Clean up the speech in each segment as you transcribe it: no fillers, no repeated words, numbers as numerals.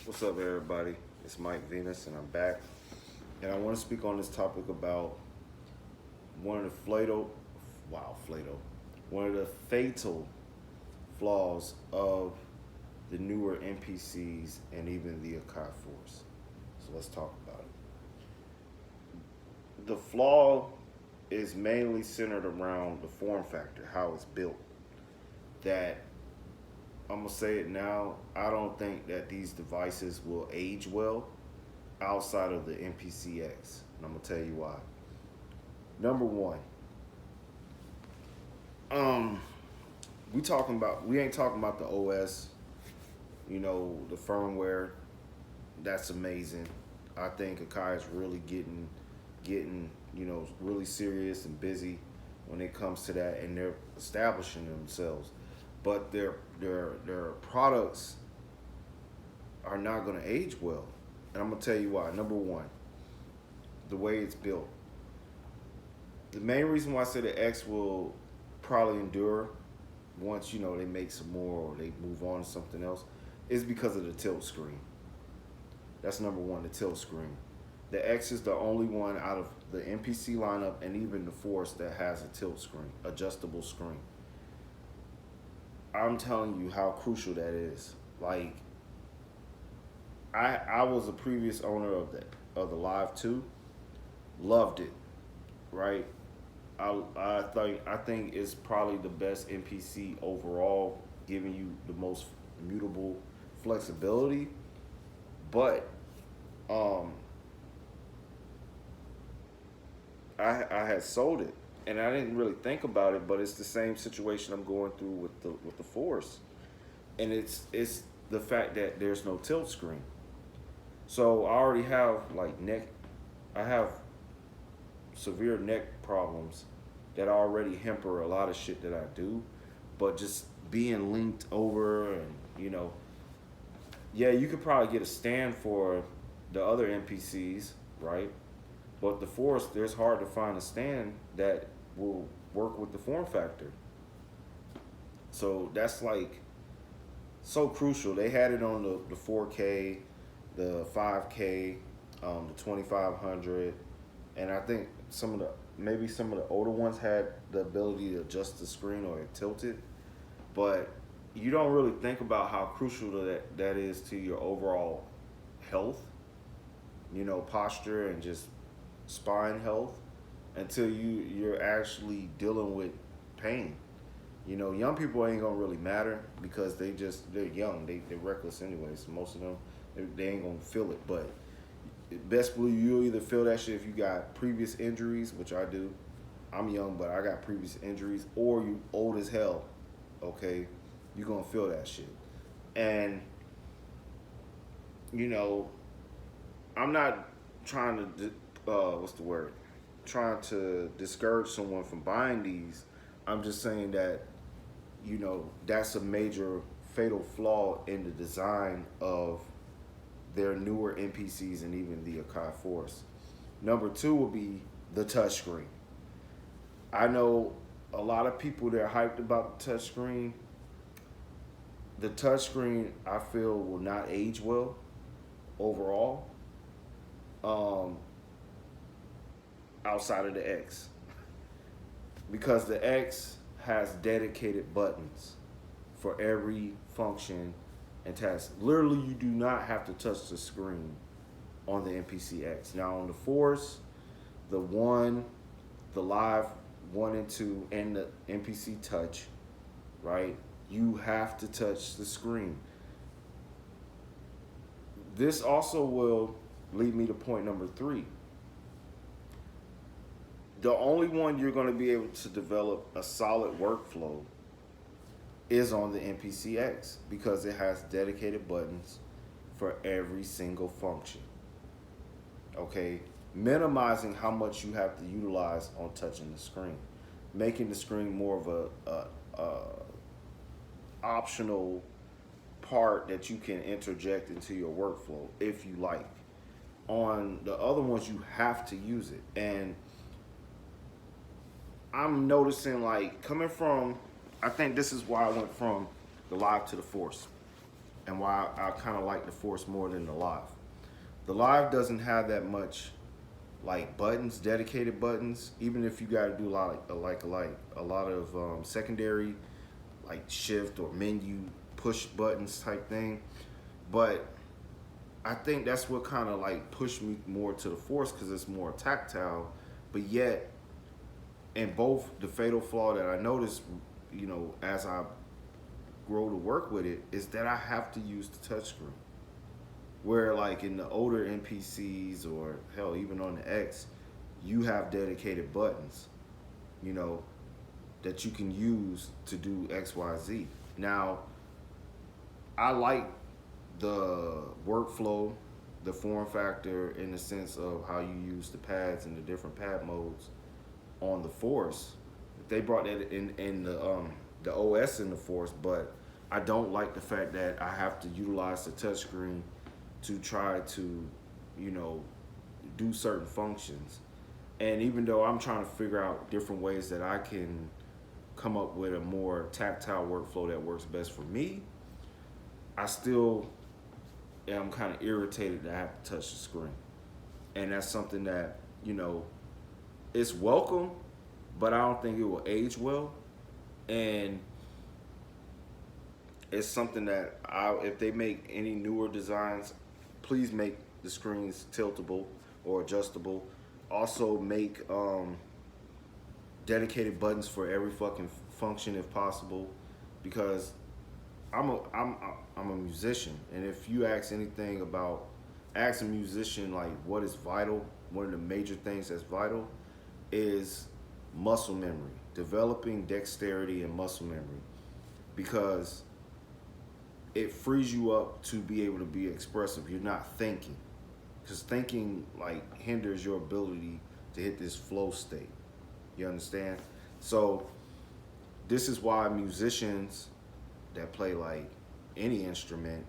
What's up, everybody? It's Mike Venus, and I'm back. And I want to speak on this topic about one of the one of the fatal flaws of the newer NPCs and even the Akai Force. So let's talk about it. The flaw is mainly centered around the form factor, how it's built. That I'm gonna say it now. I don't think that these devices will age well outside of the NPCX, and I'm gonna tell you why. Number one, um, we ain't talking about the OS, the firmware. That's amazing. I think Akai is really getting really serious and busy when it comes to that, and they're establishing themselves. But their products are not going to age well, and I'm gonna tell you why. Number one, the way it's built. The main reason why I say the X will probably endure once they make some more or they move on to something else is because of the tilt screen. That's number one, the tilt screen. The X is the only one out of the NPC lineup and even the Force that has a tilt screen, adjustable screen. I'm telling you how crucial that is. Like, I was a previous owner of the Live 2, loved it, right? I think it's probably the best NPC overall, giving you the most mutable flexibility. But I had sold it, and I didn't really think about it. But it's the same situation I'm going through with the Force, and it's the fact that there's no tilt screen. So I already have I have severe neck problems that already hamper a lot of shit that I do. But just being linked over, and yeah, you could probably get a stand for the other NPCs, right? But the Force, there's hard to find a stand that will work with the form factor. So that's like so crucial. They had it on the 4K, the 5K, the 2500, and I think maybe some of the older ones had the ability to adjust the screen or tilt it. But you don't really think about how crucial that is to your overall health, posture and just spine health until you're actually dealing with pain. Young people ain't gonna really matter because they're young, they're reckless anyways. So most of them they ain't gonna feel it. But best believe you'll either feel that shit if you got previous injuries, which I do. I'm young, but I got previous injuries, or you old as hell. Okay, you're gonna feel that shit. And I'm not trying to what's the word? Trying to discourage someone from buying these. I'm just saying that that's a major fatal flaw in the design of their newer NPCs and even the Akai Force. Number two would be the touchscreen. I know a lot of people that are hyped about the touchscreen. The touchscreen, I feel, will not age well overall. Outside of the X, because the X has dedicated buttons for every function and task. Literally, you do not have to touch the screen on the NPC X. Now on the Force, the Live 1 and 2, and the NPC Touch, right? You have to touch the screen. This also will lead me to point number three. The only one you're going to be able to develop a solid workflow is on the NPCX because it has dedicated buttons for every single function. Okay, minimizing how much you have to utilize on touching the screen, making the screen more of a optional part that you can interject into your workflow if you like. On the other ones, you have to use it. And I'm noticing, like, coming from, I think this is why I went from the Live to the Force. and why I kind of like the Force more than the Live. The Live doesn't have that much like buttons, dedicated buttons. Even if you got to do a lot of secondary, like shift or menu push buttons type thing. But I think that's what kind of like pushed me more to the Force because it's more tactile. But yet, in both, the fatal flaw that I noticed, as I grow to work with it, is that I have to use the touchscreen. Where like in the older NPCs or hell even on the X, you have dedicated buttons, you know, that you can use to do X, Y, Z. Now, I like the workflow, the form factor in the sense of how you use the pads and the different pad modes on the Force. They brought that in the OS in the Force, but I don't like the fact that I have to utilize the touchscreen to try to, do certain functions. And even though I'm trying to figure out different ways that I can come up with a more tactile workflow that works best for me, I still am kind of irritated that I have to touch the screen. And that's something that, it's welcome, but I don't think it will age well. And it's something that if they make any newer designs, please make the screens tiltable or adjustable. Also make dedicated buttons for every fucking function if possible, because I'm a musician, and if you ask a musician like what is vital, one of the major things that's vital is muscle memory, developing dexterity and muscle memory, because it frees you up to be able to be expressive. You're not thinking, because thinking like hinders your ability to hit this flow state. You understand? So this is why musicians that play like any instrument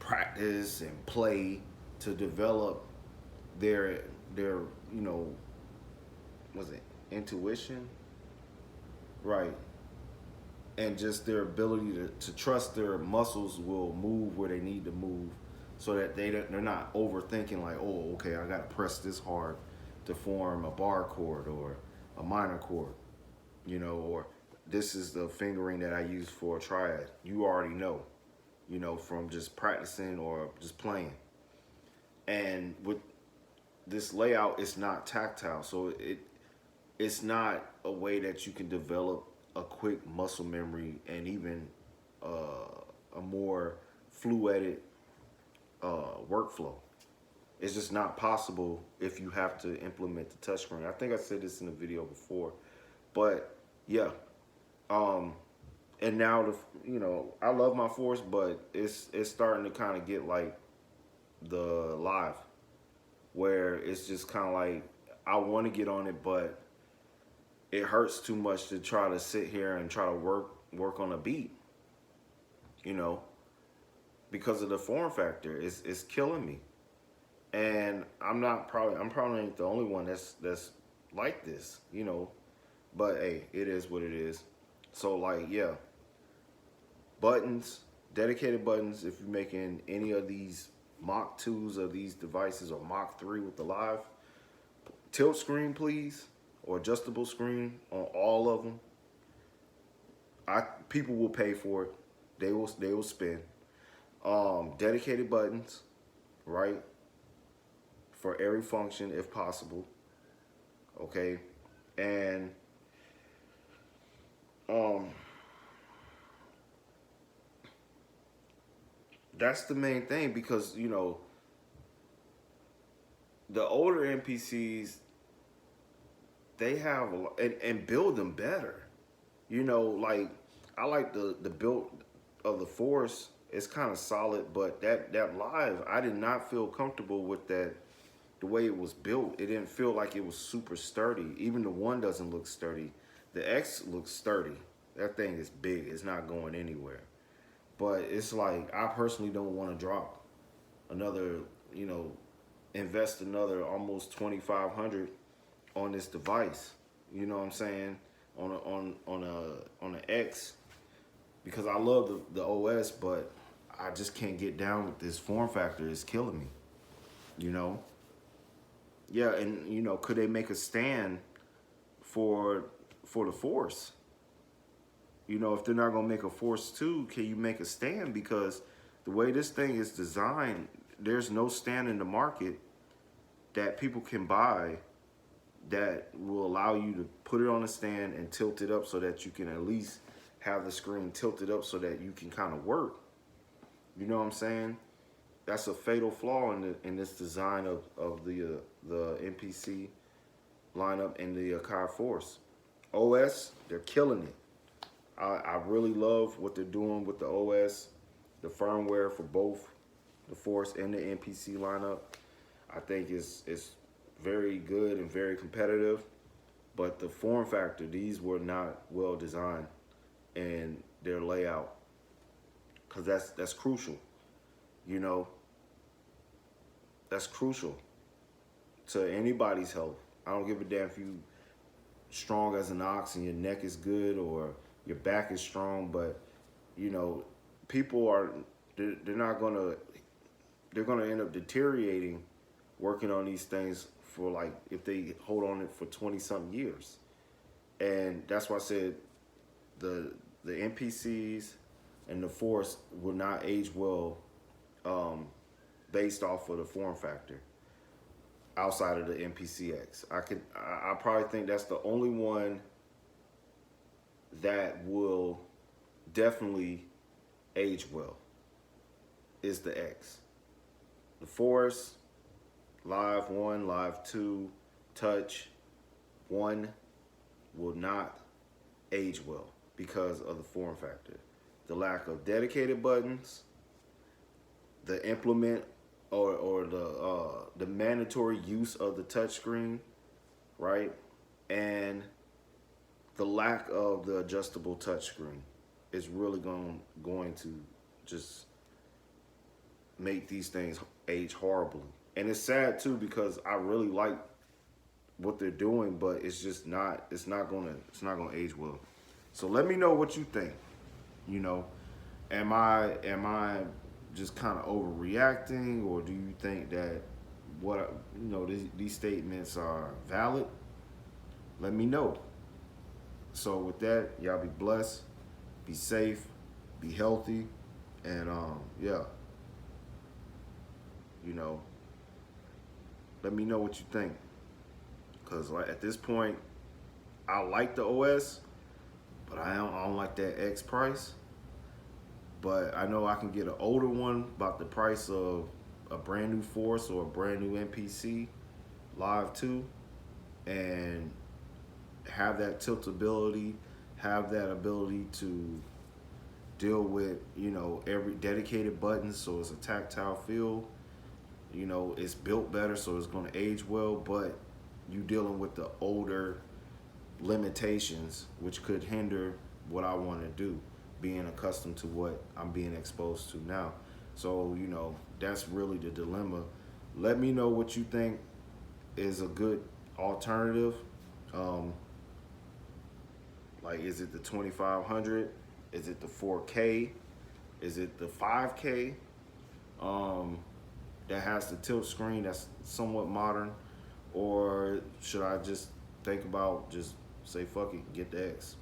practice and play to develop their was it intuition, right? And just their ability to trust their muscles will move where they need to move, so that they're not overthinking like, oh, okay, I gotta press this hard to form a bar chord or a minor chord, or this is the fingering that I use for a triad. You already know, from just practicing or just playing. And with this layout, it's not tactile, so it's not a way that you can develop a quick muscle memory and even a more fluid workflow. It's just not possible if you have to implement the touchscreen. I think I said this in the video before, but yeah. And now I love my Force, but it's starting to kind of get like the Live, where it's just kind of like I want to get on it, but it hurts too much to try to sit here and try to work on a beat, because of the form factor. It's killing me. And I'm probably ain't the only one that's like this, but hey, it is what it is. So like, yeah, buttons, dedicated buttons. If you're making any of these Mach 2s of these devices or Mach 3 with the Live, tilt screen please, or adjustable screen on all of them. People will pay for it. They will spend. Dedicated buttons, right? For every function if possible. Okay. And that's the main thing, because the older NPCs, they have and build them better. Like I like the build of the Force. It's kind of solid, but that Live, I did not feel comfortable with that. The way it was built, it didn't feel like it was super sturdy. Even the One doesn't look sturdy. The X looks sturdy. That thing is big. It's not going anywhere. But it's like, I personally don't want to drop another, invest another almost 2,500 on this device. You know what I'm saying? On an X, because I love the OS, but I just can't get down with this form factor. It's killing me, you know. Yeah, and could they make a stand for the Force? If they're not gonna make a Force 2, can you make a stand? Because the way this thing is designed, there's no stand in the market that people can buy that will allow you to put it on a stand and tilt it up so that you can at least have the screen tilted up so that you can kind of work. You know what I'm saying? That's a fatal flaw in this design of the NPC lineup and the Akai Force. OS, they're killing it. I really love what they're doing with the OS, the firmware for both the Force and the NPC lineup. I think it's very good and very competitive, but the form factor, these were not well designed, and their layout, because that's crucial. You know, that's crucial to anybody's health. I don't give a damn if you strong as an ox and your neck is good or your back is strong, but people are they're not gonna they're gonna end up deteriorating working on these things for, like, if they hold on it for 20 something years. And that's why I said the NPCs and the Force will not age well, based off of the form factor outside of the NPCX. I probably think that's the only one that will definitely age well is the X. The Force, Live 1, Live 2, Touch 1 will not age well because of the form factor. The lack of dedicated buttons, the implement or the mandatory use of the touchscreen, right? And the lack of the adjustable touchscreen is really going to just make these things age horribly. And it's sad too, because I really like what they're doing, but it's not gonna age well. So let me know what you think. Am I just kind of overreacting, or do you think that these statements are valid? Let me know. So with that, y'all be blessed, be safe, be healthy, and yeah, you know, let me know what you think. Cause like at this point, I like the OS, but I don't like that X price. But I know I can get an older one about the price of a brand new Force or a brand new NPC Live 2, and have that tiltability, have that ability to deal with, every dedicated button, so it's a tactile feel. It's built better, so it's going to age well, but you dealing with the older limitations, which could hinder what I want to do, being accustomed to what I'm being exposed to now. So, that's really the dilemma. Let me know what you think is a good alternative. Like, is it the 2500? Is it the 4K? Is it the 5K? That has the tilt screen that's somewhat modern, or should I just think about just say fuck it, get the X?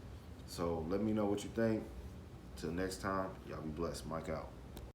So let me know what you think. Till next time, y'all be blessed. Mike out.